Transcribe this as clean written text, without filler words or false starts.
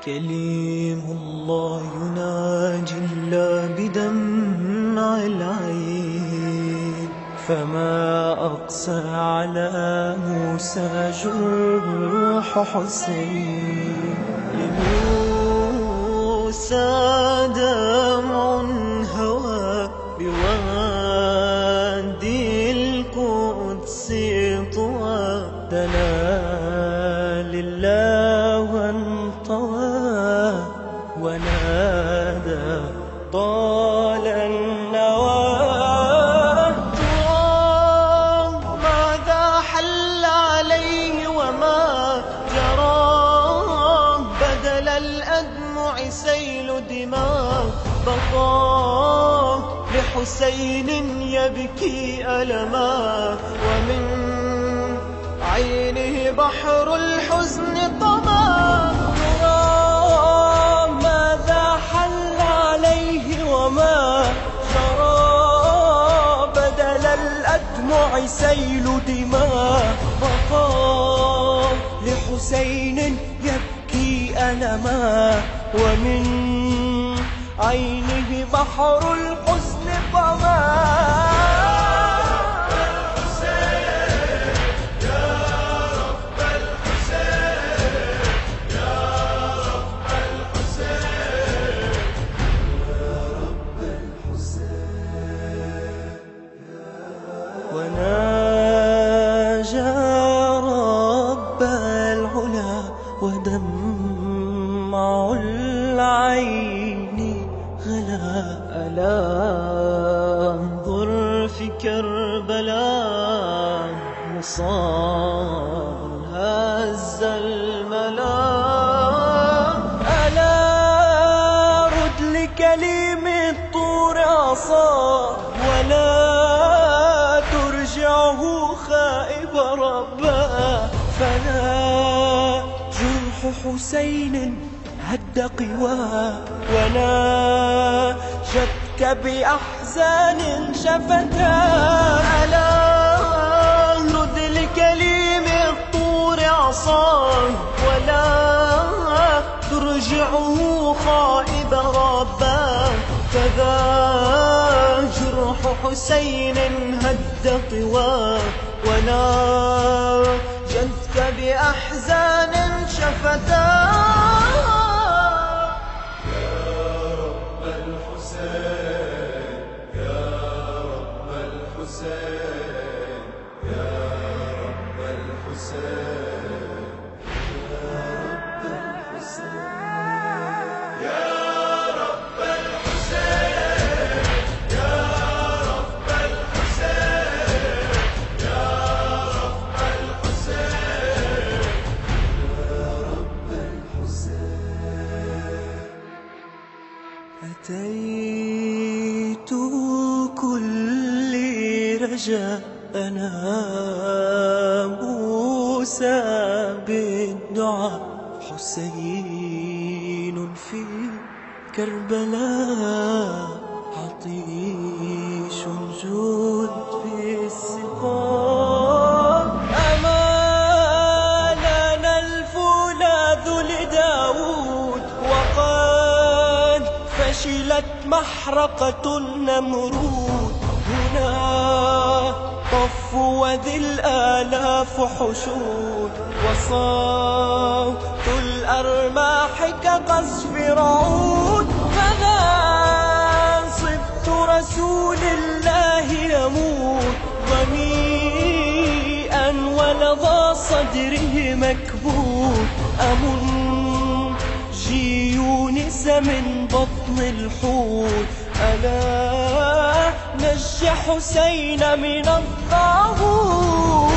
كليم الله يناجي الله بدمع العين، فما أقسى على موسى جرح حسين. لموسى دمع هوى بوادي القدس طوى، دنا لله وانطوى ونادى طال النوى. ماذا حل عليه وما جرى، بدل الأدمع سيل دماء، بقى لحسين يبكي ألما، ومن عينه بحر الحزن طمى. ماذا حل عليه وما جرى، بدل الأدمع سيل دماء، بقى لحسين يبكي ألما، ومن عينه بحر الحزن طمى. وناجى رب العلا ودمع العين غلا. ألا انظر في كربلاء مصاب هز الملا. ألا رد لكليم الطور عصا، ولا ترجعه خائب ربا، فلا جرح حسين هد قواه، وناشدك بأحزان شفتا. ألا رد لكليم الطور عصاه، ولا ترجعه خائب ربا، كذا جرح حسين هد طواه، وناشدك بأحزان شفتا. أتيت كل رجاءنا موسى بالدعاء، حسين في كربلاء عطيش جود في السقاء. أماننا الفولاذ لداود، وقد فشلت محرقة النمرود. هنا طف وذي الآلاف حشود، وصوت الأرماح كقصف رعود. فذا صبت رسول الله يموت ضميئا، ولظى صدره مكبوت. أمنجي يونس من بطن الحوت، ألا نجى حسين من الطاغوت.